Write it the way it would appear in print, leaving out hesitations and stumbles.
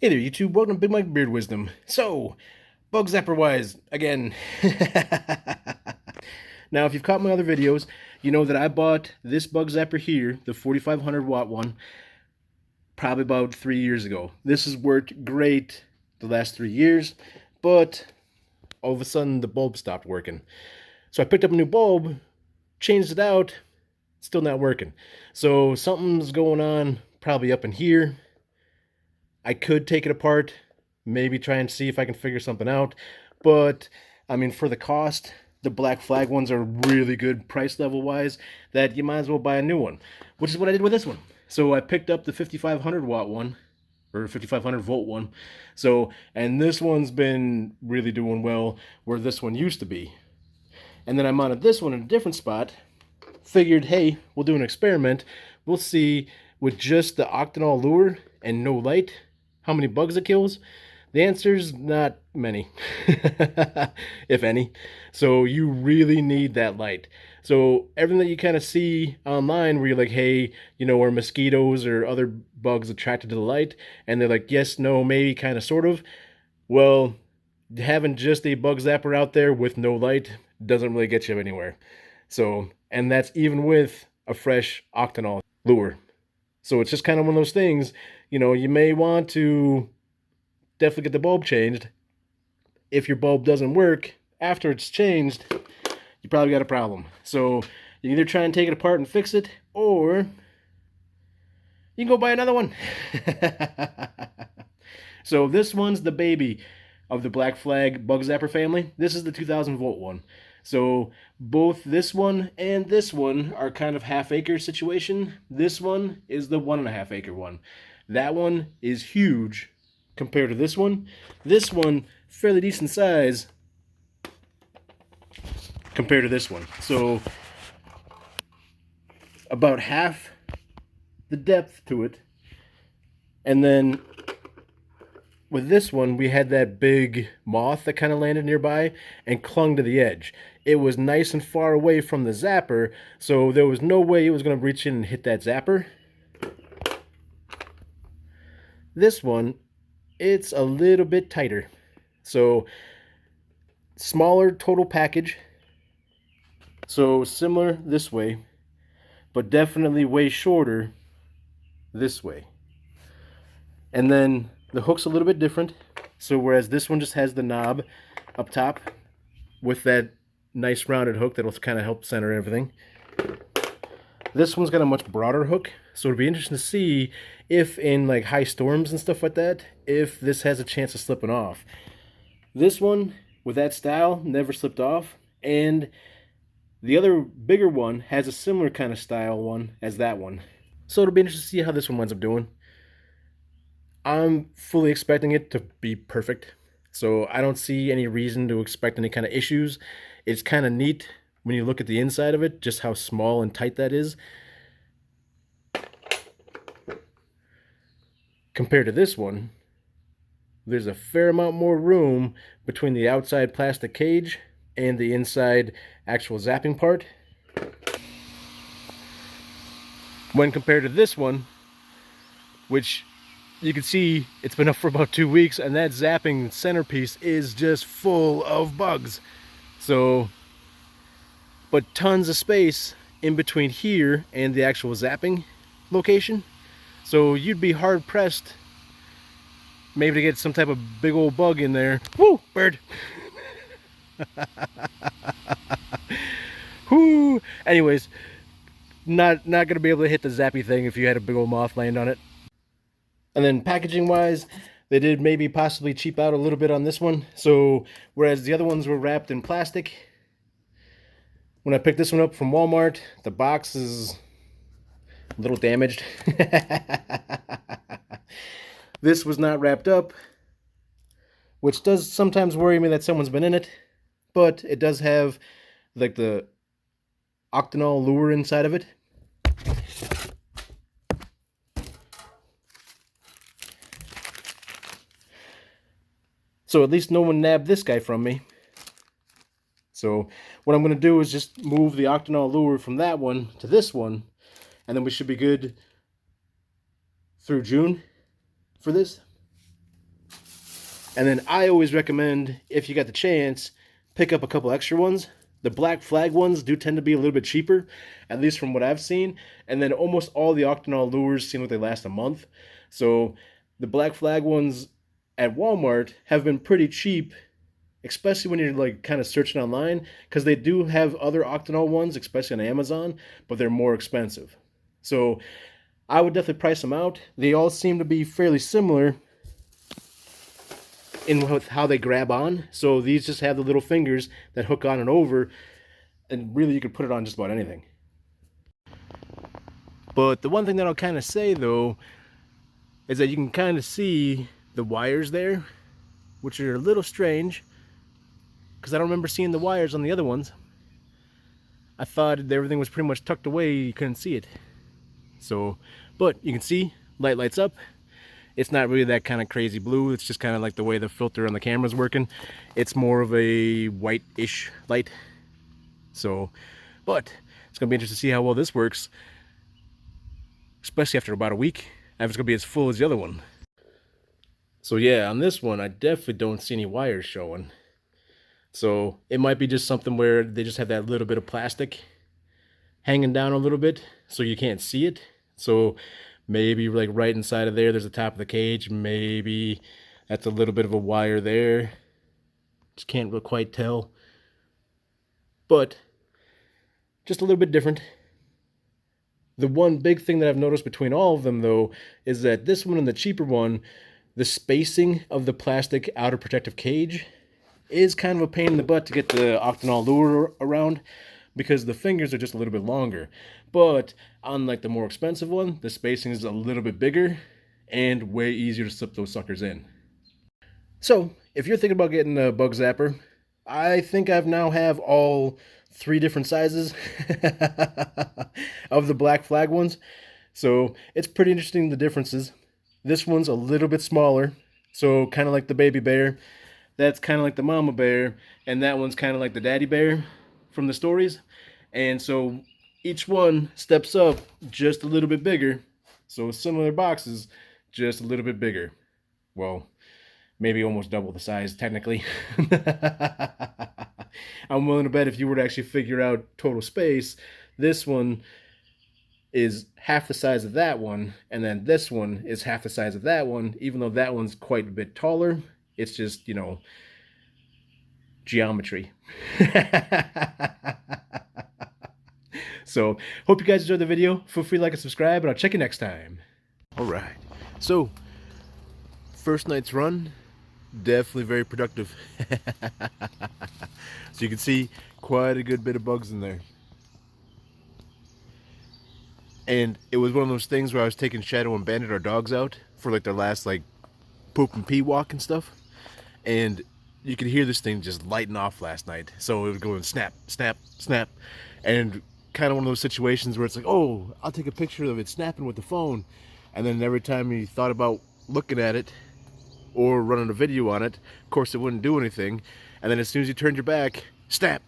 Hey there, YouTube. Welcome to Big Mike Beard Wisdom. So, bug zapper wise, again. Now, if you've caught my other videos, you know that I bought this bug zapper here, the 4500 watt one, probably about 3 years ago. This has worked great the last 3 years, but all of a sudden the bulb stopped working. So I picked up a new bulb, changed it out, still not working. So something's going on, probably up in here. I could take it apart, maybe try and see if I can figure something out. But, I mean, for the cost, the Black Flag ones are really good price level wise, that you might as well buy a new one, which is what I did with this one. So I picked up the 5500 watt one, or 5500 volt one. So, and this one's been really doing well where this one used to be. And then I mounted this one in a different spot. Figured, hey, we'll do an experiment. We'll see with just the octanol lure and no light how many bugs it kills. The answer's not many, if any. So you really need that light. So everything that you kind of see online where you're like, hey, you know, are mosquitos or other bugs attracted to the light? And they're like, yes, no, maybe, kind of, sort of. Well, having just a bug zapper out there with no light doesn't really get you anywhere. So, and that's even with a fresh octanol lure. So it's just kind of one of those things, you know, you may want to definitely get the bulb changed. If your bulb doesn't work after it's changed, you probably got a problem. So you can either try and take it apart and fix it, or you can go buy another one. So this one's the baby of the Black Flag Bug Zapper family. This is the 2000 volt one. So both this one and this one are kind of half-acre situation. This one is the 1.5 acre one. That one is huge compared to this one. This one, fairly decent size compared to this one. So about half the depth to it. And then with this one, we had that big moth that kind of landed nearby and clung to the edge. It was nice and far away from the zapper, so there was no way it was going to reach in and hit that zapper. This one, it's a little bit tighter. So, smaller total package. So, similar this way, but definitely way shorter this way. And then the hook's a little bit different. So whereas this one just has the knob up top with that nice rounded hook that'll kind of help center everything, this one's got a much broader hook. So it'll be interesting to see if in like high storms and stuff like that, if this has a chance of slipping off. This one with that style never slipped off, and the other bigger one has a similar kind of style one as that one. So it'll be interesting to see how this one winds up doing. I'm fully expecting it to be perfect, so I don't see any reason to expect any kind of issues. It's kind of neat when you look at the inside of it, just how small and tight that is. Compared to this one, there's a fair amount more room between the outside plastic cage and the inside actual zapping part. When compared to this one, which you can see it's been up for about 2 weeks, and that zapping centerpiece is just full of bugs. So, but tons of space in between here and the actual zapping location. So you'd be hard pressed maybe to get some type of big old bug in there. Woo, bird. Whoo. Anyways, not gonna be able to hit the zappy thing if you had a big old moth land on it. And then packaging wise, they did maybe possibly cheap out a little bit on this one. So whereas the other ones were wrapped in plastic, when I picked this one up from Walmart, the box is a little damaged. This was not wrapped up, which does sometimes worry me that someone's been in it, but it does have like the octanol lure inside of it. So at least no one nabbed this guy from me. So what I'm going to do is just move the octanol lure from that one to this one, and then we should be good through June for this. And then I always recommend, if you got the chance, pick up a couple extra ones. The Black Flag ones do tend to be a little bit cheaper, at least from what I've seen. And then almost all the Octonol lures seem like they last a month. So the Black Flag ones at Walmart have been pretty cheap, especially when you're like kind of searching online, because they do have other Octonol ones, especially on Amazon, but they're more expensive. So I would definitely price them out. They all seem to be fairly similar in how they grab on. So these just have the little fingers that hook on and over, and really you could put it on just about anything. But the one thing that I'll kind of say though is that you can kind of see the wires there, which are a little strange because I don't remember seeing the wires on the other ones. I thought everything was pretty much tucked away, you couldn't see it. So, but you can see light lights up. It's not really that kind of crazy blue. It's just kind of like the way the filter on the camera's working. It's more of a white-ish light. So, but it's gonna be interesting to see how well this works, especially after about a week. If it's gonna be as full as the other one. So yeah, on this one, I definitely don't see any wires showing. So it might be just something where they just have that little bit of plastic hanging down a little bit so you can't see it. So maybe like right inside of there's the top of the cage. Maybe that's a little bit of a wire there. Just can't really quite tell. But just a little bit different. The one big thing that I've noticed between all of them though is that this one and the cheaper one, the spacing of the plastic outer protective cage is kind of a pain in the butt to get the Octonol lure around, because the fingers are just a little bit longer. But on like the more expensive one, the spacing is a little bit bigger and way easier to slip those suckers in. So if you're thinking about getting a bug zapper, I think I've now have all 3 different sizes of the Black Flag ones. So it's pretty interesting, the differences. This one's a little bit smaller, so kind of like the baby bear. That's kind of like the mama bear, and that one's kind of like the daddy bear from the stories. And so each one steps up just a little bit bigger. So similar boxes, just a little bit bigger. Well, maybe almost double the size technically. I'm willing to bet if you were to actually figure out total space, this one is half the size of that one, and then this one is half the size of that one, even though that one's quite a bit taller. It's just, you know, geometry. So, hope you guys enjoyed the video. Feel free to like and subscribe, and I'll check you next time. Alright, so, first night's run, definitely very productive. So you can see quite a good bit of bugs in there. And it was one of those things where I was taking Shadow and Bandit, our dogs, out for like their last like poop and pee walk and stuff. And you could hear this thing just lighting off last night. So it was going snap, snap, snap. And kind of one of those situations where it's like, oh, I'll take a picture of it snapping with the phone. And then every time you thought about looking at it or running a video on it, of course it wouldn't do anything. And then as soon as you turned your back, snap.